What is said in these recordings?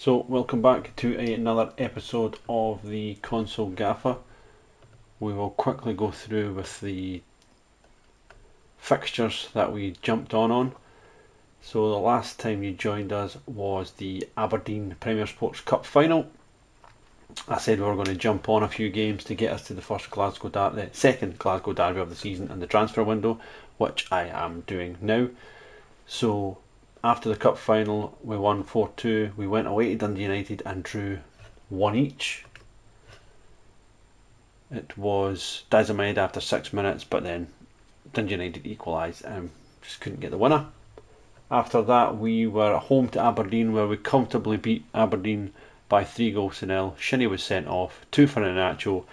So welcome back to another episode of the Console Gaffer. We will quickly go through with the fixtures that we jumped on. So the last time you joined us was the Aberdeen Premier Sports Cup final. I said we were going to jump on a few games to get us to the second Glasgow derby of the season and the transfer window, which I am doing now. So after the cup final, we won 4-2. We went away to Dundee United and drew 1 each. It was Dazamide after 6 minutes, but then Dundee United equalised and just couldn't get the winner. After that, we were at home to Aberdeen, where we comfortably beat Aberdeen by 3-0. Shinnie was sent off, 2 for Iheanacho,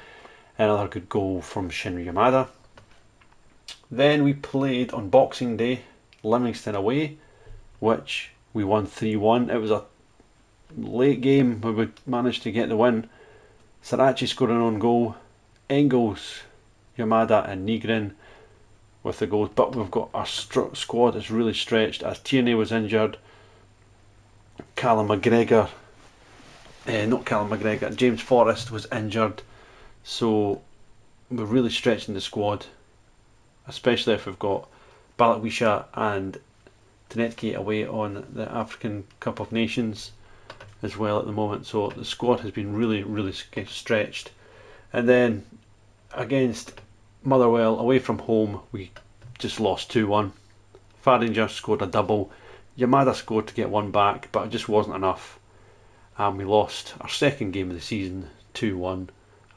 another good goal from Shinri Yamada. Then we played on Boxing Day, Livingston away, which we won 3-1. It was a late game where we managed to get the win. Sarachi scored an own goal, Engels, Yamada and Nygren with the goals, but we've got our squad is really stretched as Tierney was injured, James Forrest was injured, so we're really stretching the squad, especially if we've got Balakwisha and Tenetke away on the African Cup of Nations as well at the moment, so the squad has been really stretched. And then against Motherwell away from home, we just lost 2-1. Fadinger scored a double, Yamada scored to get one back, but it just wasn't enough, and we lost our second game of the season 2-1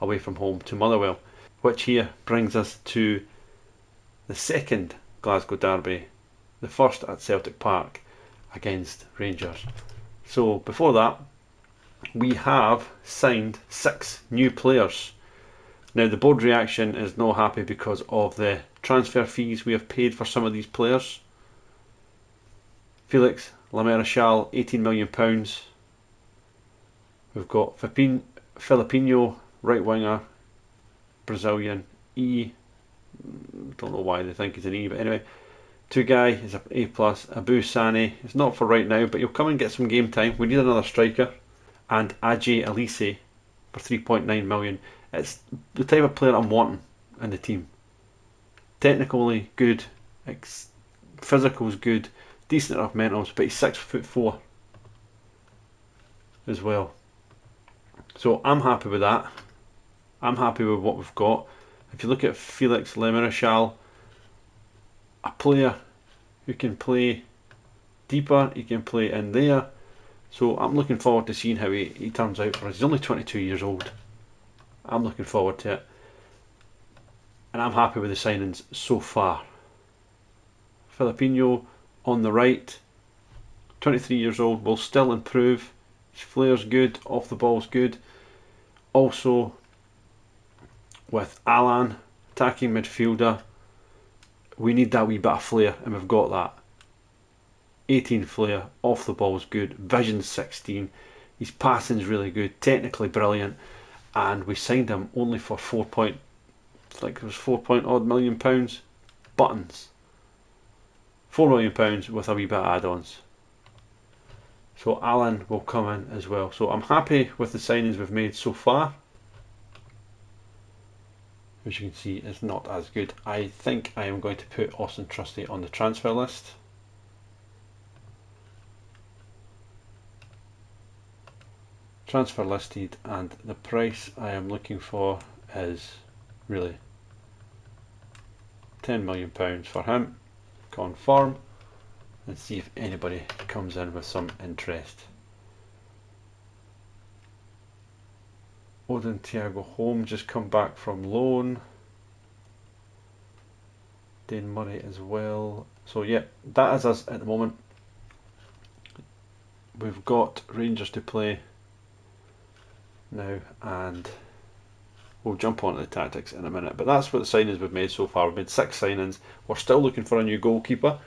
away from home to Motherwell, which here brings us to the second Glasgow derby, the first at Celtic Park against Rangers. So before that, we have signed 6 new players. Now the board reaction is not happy because of the transfer fees we have paid for some of these players. Felix Lamerachal, £18 million. We've got Filipinho, right winger, Brazilian, E. Don't know why they think he's an E, but anyway. Tugai is an A+. Abu Sani is not for right now, but he'll come and get some game time. We need another striker. And Ajay Elise for 3.9 million. It's the type of player I'm wanting in the team. Technically good, physical's good, decent enough mentals, but he's 6'4" as well. So I'm happy with that. I'm happy with what we've got. If you look at Felix Lemerachal, a player who can play deeper, he can play in there. So I'm looking forward to seeing how he turns out for us. He's only 22 years old. I'm looking forward to it. And I'm happy with the signings so far. Filipinho on the right, 23 years old, will still improve. His flair's good, off the ball's good. Also with Alan, attacking midfielder, we need that wee bit of flair, and we've got that. 18 flair, off the ball's good, vision's 16, his passing's really good, technically brilliant, and we signed him only for £4 odd million. Buttons. £4 million with a wee bit of add-ons. So Alan will come in as well. So I'm happy with the signings we've made so far. As you can see, it's not as good. I think I am going to put Austin Trusty on the transfer list. Transfer listed, and the price I am looking for is really £10 million for him. Confirm and see if anybody comes in with some interest. Odin Thiago Holm just come back from loan. Dane Murray as well. So yeah, that is us at the moment. We've got Rangers to play now, and we'll jump onto the tactics in a minute, but that's what the signings we've made so far. We've made 6 signings. We're still looking for a new goalkeeper,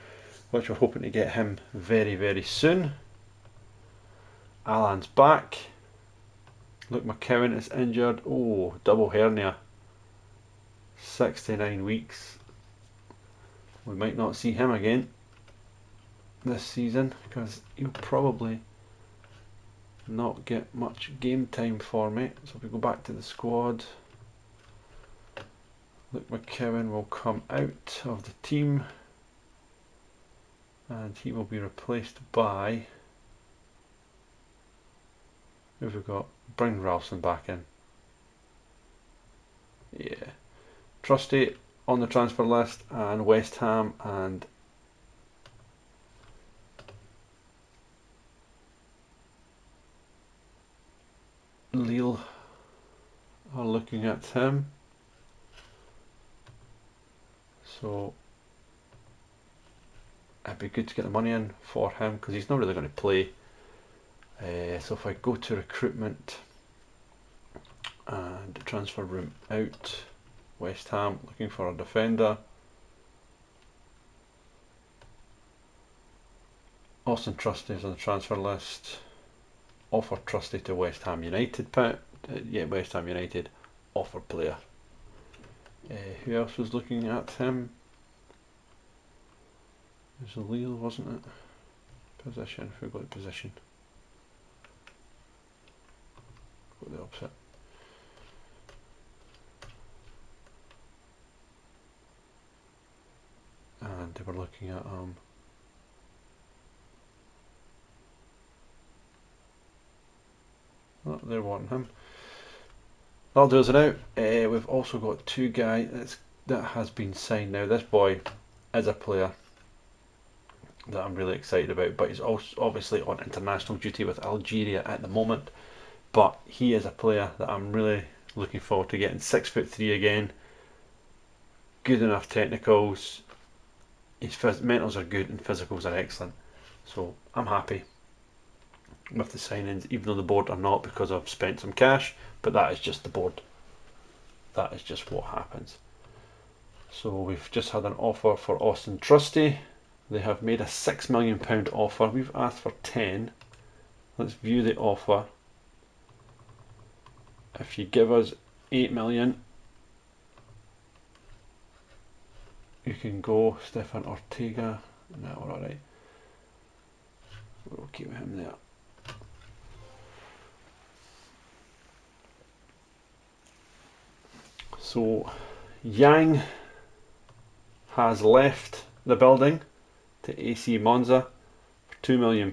which we're hoping to get him very soon. Alan's back. Luke McCowan is injured. Oh, double hernia, 69 weeks. We might not see him again this season because he'll probably not get much game time for me. So if we go back to the squad, Luke McKeown will come out of the team and he will be replaced by, who have we got? Brian Ralston back in. Yeah. Trusty on the transfer list, and West Ham and Lille are looking at him. So it'd be good to get the money in for him because he's not really going to play. So if I go to recruitment and transfer room out, West Ham looking for a defender. Austin Trusty is on the transfer list. Offer Trusty to West Ham United. West Ham United. Offer player. Who else was looking at him? It was Lille, wasn't it? Position. Who got the position? Got the opposite. And they were looking at oh, they're wanting him. That'll do us now. We've also got two guys that has been signed now. This boy is a player that I'm really excited about, but he's also obviously on international duty with Algeria at the moment. But he is a player that I'm really looking forward to getting. 6'3" again, good enough technicals. His mentals are good and physicals are excellent. So I'm happy with the signings, even though the board are not, because I've spent some cash, but that is just the board. That is just what happens. So we've just had an offer for Austin Trusty. They have made a £6 million offer. We've asked for 10. Let's view the offer. If you give us 8 million, you can go Stefan Ortega. No, we're alright. We'll keep him there. So Yang has left the building to AC Monza for £2 million.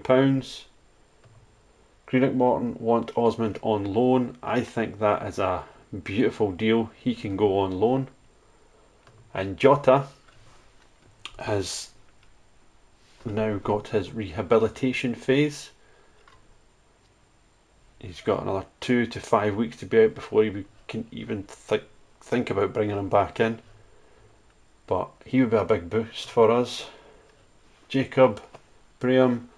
Greenock Morton want Osmond on loan. I think that is a beautiful deal. He can go on loan. And Jota has now got his rehabilitation phase. He's got another 2 to 5 weeks to be out before we can even think about bringing him back in. But he would be a big boost for us. Jacob Braham,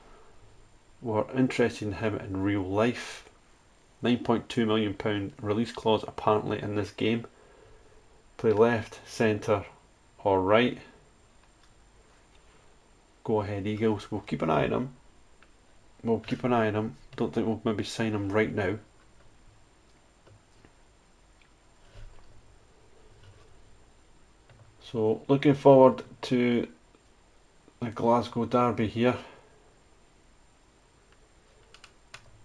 we're interested in him in real life. £9.2 million release clause apparently in this game. Play left, centre or right. Go ahead Eagles. We'll keep an eye on him. Don't think we'll maybe sign him right now. So looking forward to the Glasgow derby here.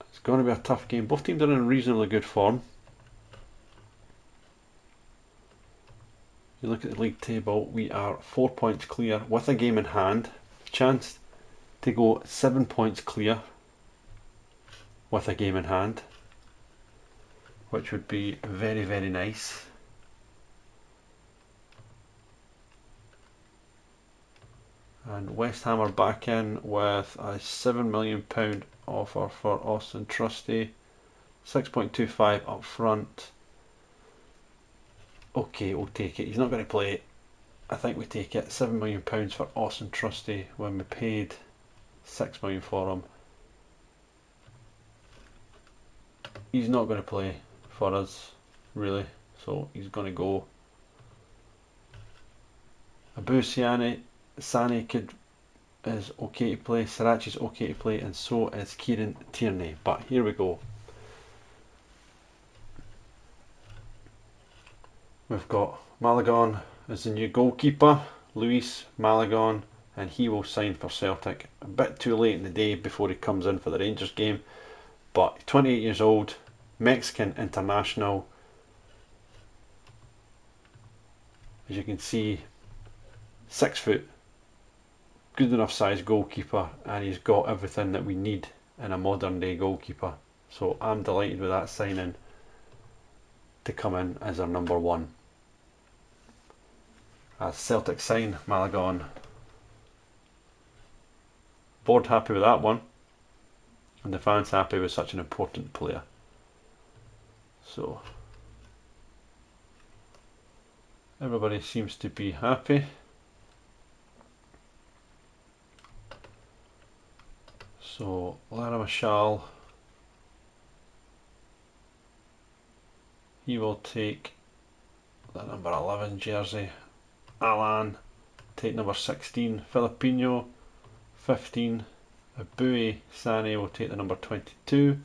It's going to be a tough game. Both teams are in reasonably good form. You look at the league table, we are 4 points clear with a game in hand. Chance to go 7 points clear with a game in hand, which would be very, very nice. And West Ham are back in with a £7 million offer for Austin Trusty. 6.25 up front. Okay, we'll take it. He's not going to play. I think we take it. £7 million for Austin Trusty when we paid £6 million for him. He's not going to play for us, really. So he's going to go. Abu Sani is okay to play, Sriracha's okay to play, and so is Kieran Tierney. But here we go. We've got Malagon as the new goalkeeper, Luis Malagon, and he will sign for Celtic. A bit too late in the day before he comes in for the Rangers game, but 28 years old, Mexican international. As you can see, 6 foot, good enough size goalkeeper, and he's got everything that we need in a modern day goalkeeper. So I'm delighted with that signing to come in as our number 1. As Celtic sign Malagon. Board happy with that one, and the fans happy with such an important player. So everybody seems to be happy. So Lara Mashal, he will take the number 11 jersey. Alan take number 16. Filipino 15. Abui Sane will take the number 22.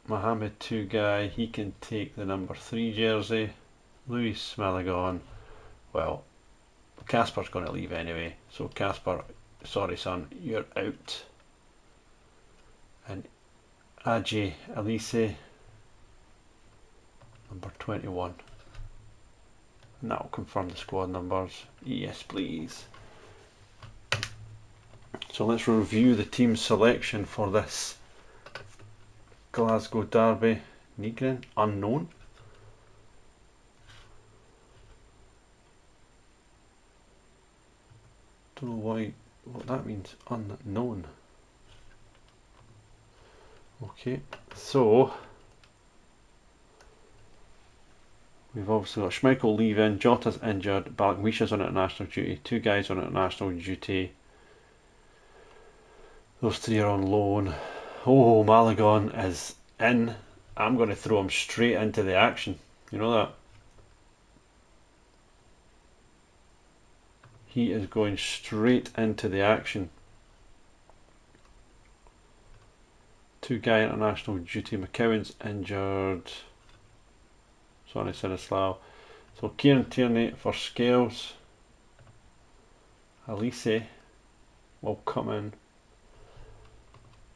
Mohamed Tugai, he can take the number 3 jersey. Luis Malagon, well, Casper's going to leave anyway, so Casper, sorry son, you're out. And Aji Elise, number 21. And that will confirm the squad numbers. Yes, please. So let's review the team selection for this Glasgow derby. Nigrin, unknown. Don't know what that means, unknown. Okay, so we've obviously got Schmeichel leaving, Jota's injured, Balakwisha's on international duty, 2 guys on international duty. Those 3 are on loan. Oh, Malagon is in. I'm going to throw him straight into the action. You know that? He is going straight into the action. 2 guy international duty. McCowan's injured. Sorry, Sinislav. So Kieran Tierney for Scales. Elise will come in.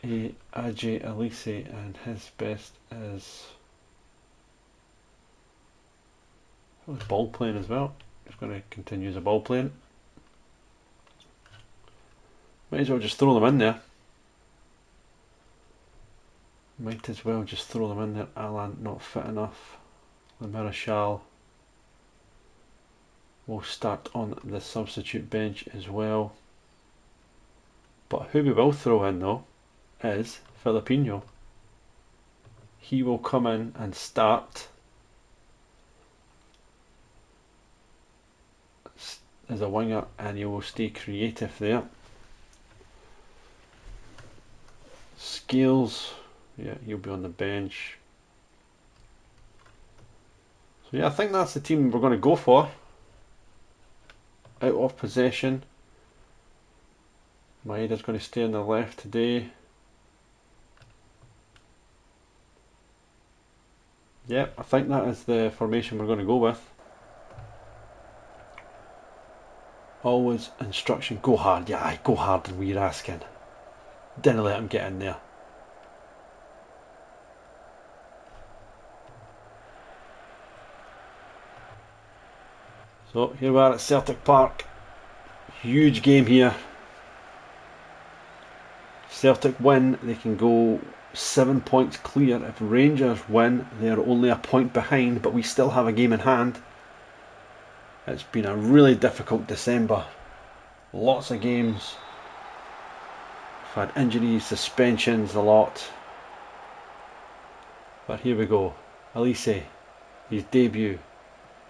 Ajay Elise, and his best is ball playing as well. He's going to continue the ball playing. Might as well just throw them in there. Might as well just throw them in there. Alan not fit enough. The Marechal will start on the substitute bench as well. But who we will throw in though is Filipino. He will come in and start as a winger, and he will stay creative there. Scales, yeah, he'll be on the bench. So yeah, I think that's the team we're going to go for. Out of possession. Maeda's going to stay on the left today. Yep, I think that is the formation we're going to go with. Always instruction, go hard. Yeah, go harder than we're asking. Didn't let him get in there. So here we are at Celtic Park. Huge game here. Celtic win, they can go 7 points clear. If Rangers win, they're only a point behind, but we still have a game in hand. It's been a really difficult December. Lots of games. We've had injuries, suspensions, a lot. But here we go. Elise, his debut.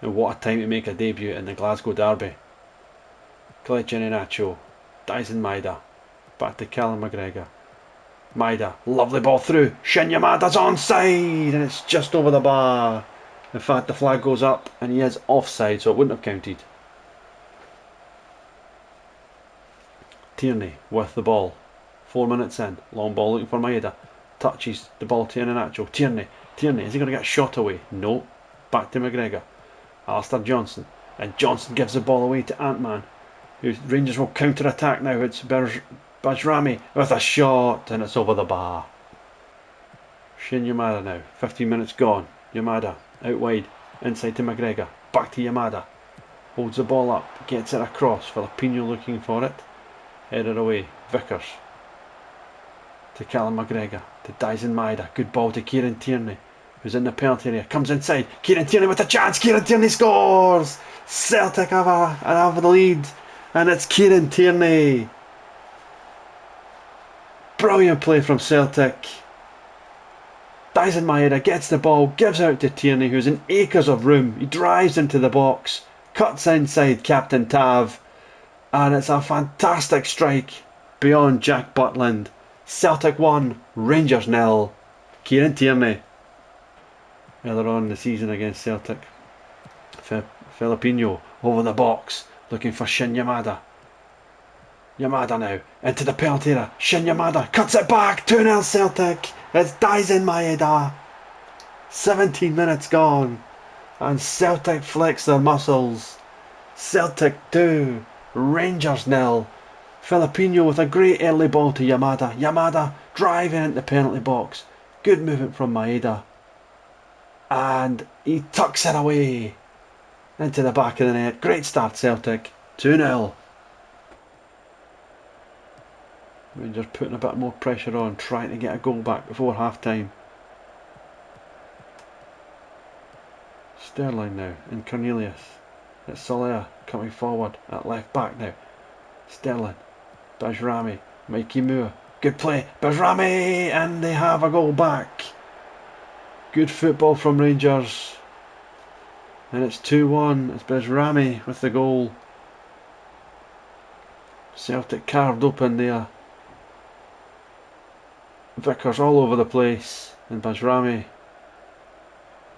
And what a time to make a debut in the Glasgow derby. Kelechi Iheanacho, Dyson Maeda, back to Callum McGregor. Maeda, lovely ball through. Shin Yamada's onside, and it's just over the bar. In fact, the flag goes up, and he is offside, so it wouldn't have counted. Tierney with the ball. 4 minutes in, long ball looking for Maeda. Touches the ball to Iheanacho. Tierney, is he going to get shot away? No. Back to McGregor. Alistair Johnson, and Johnson gives the ball away to Ant-Man. Rangers will counter attack now. It's Bajrami with a shot, and it's over the bar. Shin Yamada now. 15 minutes gone. Yamada out wide. Inside to McGregor. Back to Yamada. Holds the ball up. Gets it across. Filipino looking for it. Headed away. Vickers. To Callum McGregor. To Dyson Maeda. Good ball to Kieran Tierney, who's in the penalty area. Comes inside. Kieran Tierney with a chance. Kieran Tierney scores! Celtic have the lead. And it's Kieran Tierney. Brilliant play from Celtic. Dyson Maeda gets the ball, gives out to Tierney, who's in acres of room. He drives into the box, cuts inside Captain Tav, and it's a fantastic strike beyond Jack Butland. Celtic 1, Rangers 0. Kieran Tierney. Earlier on in the season against Celtic. Filipino over the box, looking for Shin Yamada. Yamada now, into the penalty area. Shin Yamada cuts it back, 2-0 Celtic. It's Dyson Maeda. 17 minutes gone, and Celtic flex their muscles. Celtic 2, Rangers 0. Filipino with a great early ball to Yamada. Yamada driving into the penalty box. Good movement from Maeda. And he tucks it away into the back of the net. Great start Celtic. 2-0. Rangers putting a bit more pressure on, trying to get a goal back before half time. Sterling now and Cornelius. It's Soler coming forward at left back now. Sterling, Bajrami, Mikey Moore. Good play, Bajrami, and they have a goal back. Good football from Rangers. And it's 2-1. It's Bajrami with the goal. Celtic carved open there. Vickers all over the place, and Bajrami,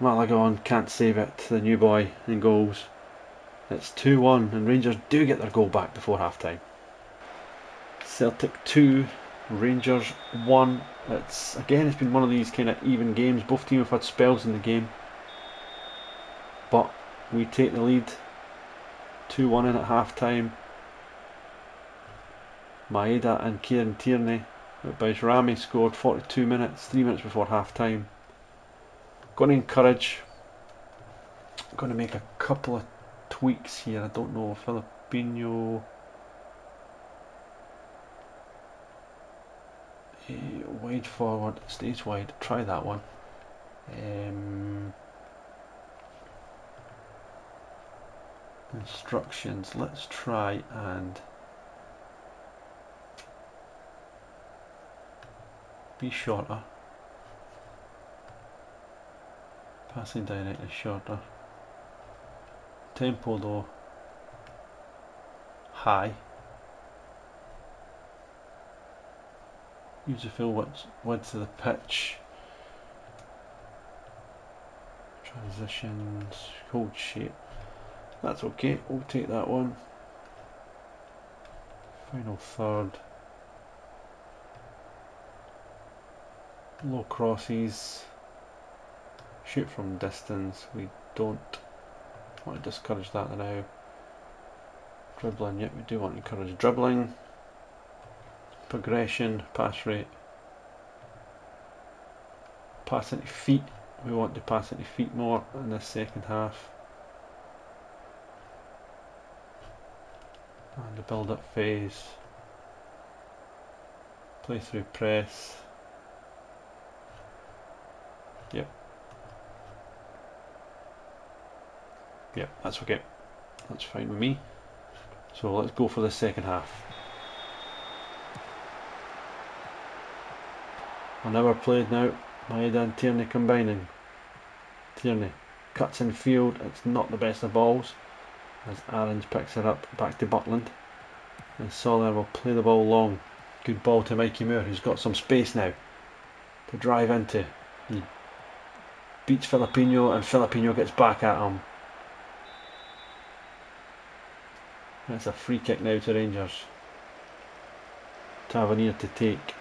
Malagon can't save it, the new boy, in goals. It's 2-1, and Rangers do get their goal back before half time. Celtic 2, Rangers 1. It's been one of these kind of even games. Both teams have had spells in the game, but we take the lead 2-1 in at half time. Maeda and Kieran Tierney. But Bajrami scored 42 minutes, 3 minutes before half time. Going to encourage, going to make a couple of tweaks here. I don't know, Filipino wide forward, stays wide, try that one. Instructions, let's try and be shorter. Passing directly shorter. Tempo low. High. Use the full width of the pitch. Transitions. Hold shape. That's okay. We'll take that one. Final third. Low crosses, shoot from distance. We don't want to discourage that now. Dribbling, yet we do want to encourage dribbling. Progression, pass rate. Passing to feet, we want to pass into feet more in this second half. And the build up phase. Play through press. Yep, that's okay. That's fine with me. So let's go for the second half. An hour played now. Maeda and Tierney combining. Tierney cuts in field. It's not the best of balls, as Aarons picks it up back to Butland. And Soler will play the ball long. Good ball to Mikey Moore, who's got some space now to drive into. He beats Filipino, and Filipino gets back at him. That's a free kick now to Rangers. Tavernier to take.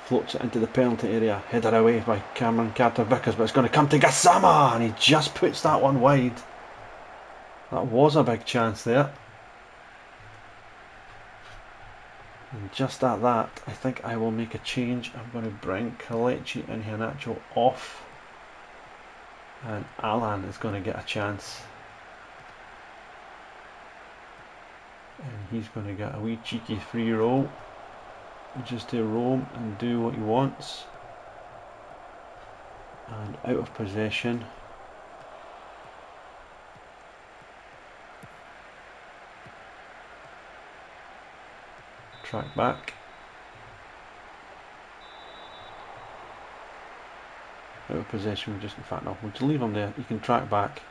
Floats it into the penalty area. Headed away by Cameron Carter-Vickers, but it's going to come to Gassama, and he just puts that one wide. That was a big chance there. And And just at that, I think I will make a change. I'm going to bring Kelechi and Iheanacho off. And Alan is going to get a chance. And he's going to get a wee cheeky free roll. Just to roam and do what he wants. And out of possession. Track back. Out of possession, we just, in fact, no, we'll just leave him there. You can track back.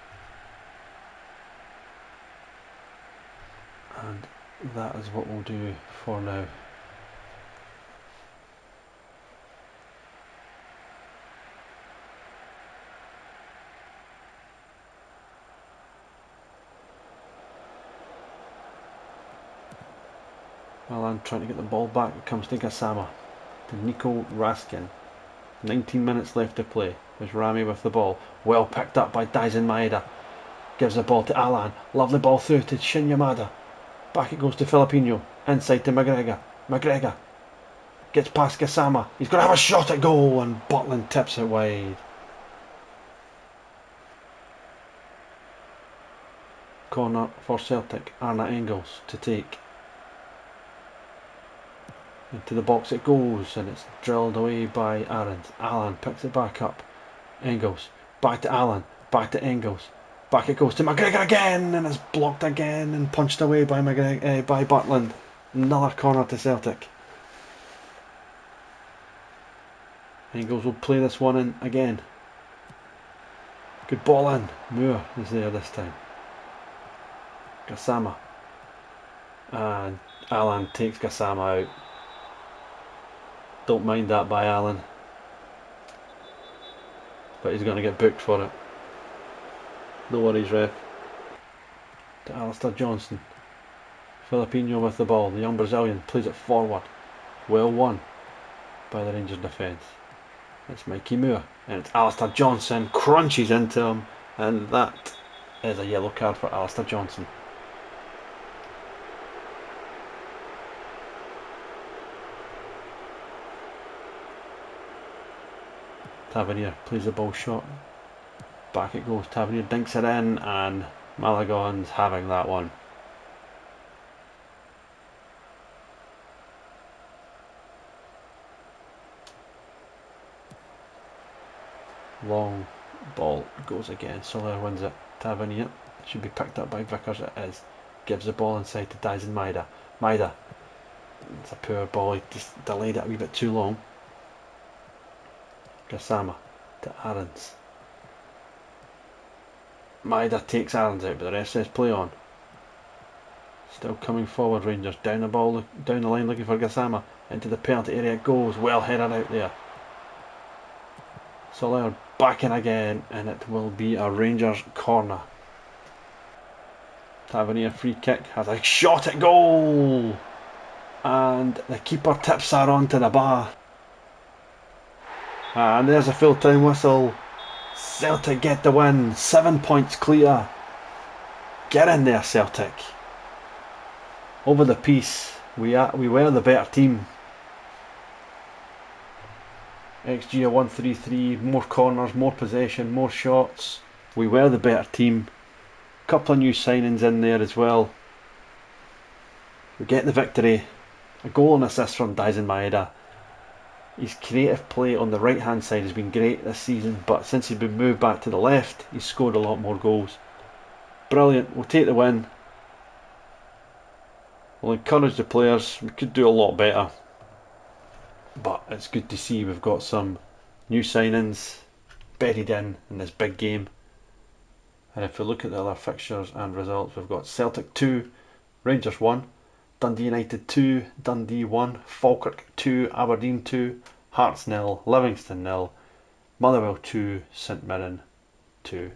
And that is what we'll do for now. Alan trying to get the ball back. It comes to Gassama. To Nico Raskin. 19 minutes left to play. There's Rami with the ball. Well picked up by Daisen Maeda. Gives the ball to Alan. Lovely ball through to Shin Yamada. Back it goes to Filipino. Inside to McGregor. McGregor gets past Gassama. He's going to have a shot at goal and Butland tips it wide. Corner for Celtic. Arna Engels to take. Into the box it goes and it's drilled away by Aarons. Alan picks it back up. Engels. Back to Alan. Back to Engels. Back it goes to McGregor again and it's blocked again and punched away by by Butland. Another corner to Celtic. Engels will play this one in again. Good ball in. Moore is there this time. Gassama. And Alan takes Gassama out. Don't mind that by Alan. But he's going to get booked for it. No worries, ref. To Alistair Johnson. Filipino with the ball. The young Brazilian plays it forward. Well won by the Rangers defence. It's Mikey Moore. And it's Alistair Johnson. Crunches into him. And that is a yellow card for Alistair Johnson. Tavernier plays the ball short. Back it goes. Tavernier dinks it in and Malagon's having that one. Long ball goes again. Soler wins it. Tavernier should be picked up by Vickers. It is. Gives the ball inside to Daisen Maeda. Maeda. It's a poor ball. He just delayed it a wee bit too long. Gassama to Aarons. Maeda takes Aarons out, but the rest says play on. Still coming forward, Rangers. Down the ball, down the line looking for Gassama. Into the penalty area it goes. Well headed out there. Soler back in again, and it will be a Rangers corner. Tavernier free kick has a shot at goal. And the keeper tips her onto the bar. And there's a full time whistle. Celtic get the win. 7 points clear. Get in there, Celtic. Over the piece. We were the better team. XG of 133. More corners, more possession, more shots. We were the better team. Couple of new signings in there as well. We get the victory. A goal and assist from Daisen Maeda. His creative play on the right hand side has been great this season, but since he's been moved back to the left, he's scored a lot more goals. Brilliant, we'll take the win. We'll encourage the players, we could do a lot better. But it's good to see we've got some new signings buried in this big game. And if we look at the other fixtures and results, we've got Celtic 2, Rangers 1. Dundee United 2, Dundee 1, Falkirk 2, Aberdeen 2, Hearts 0, Livingston 0, Motherwell 2, St Mirren 2.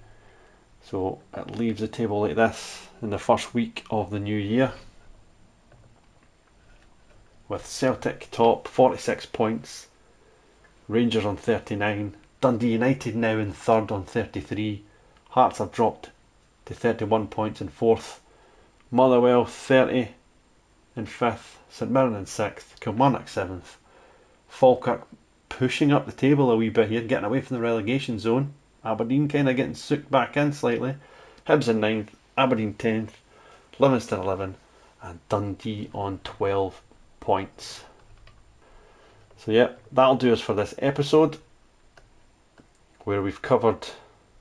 So it leaves the table like this in the first week of the new year. With Celtic top 46 points, Rangers on 39, Dundee United now in third on 33, Hearts have dropped to 31 points in fourth, Motherwell 30, in 5th, St Mirren in 6th, Kilmarnock 7th, Falkirk pushing up the table a wee bit here, getting away from the relegation zone, Aberdeen kind of getting sucked back in slightly, Hibs in 9th, Aberdeen 10th, Livingston 11, and Dundee on 12 points. So yeah, that'll do us for this episode, where we've covered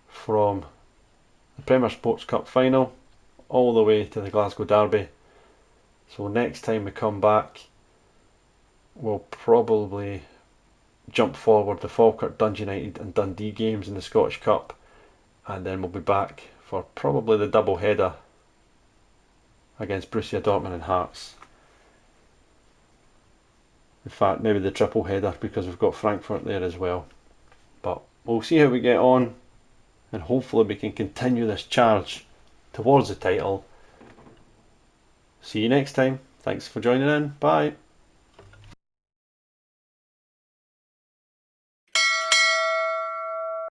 from the Premier Sports Cup final all the way to the Glasgow Derby. So next time we come back, we'll probably jump forward the Falkirk, Dundee United and Dundee games in the Scottish Cup, and then we'll be back for probably the double header against Borussia Dortmund and Hearts. In fact, maybe the triple header, because we've got Frankfurt there as well. But we'll see how we get on, and hopefully we can continue this charge towards the title. See you next time. Thanks for joining in. Bye.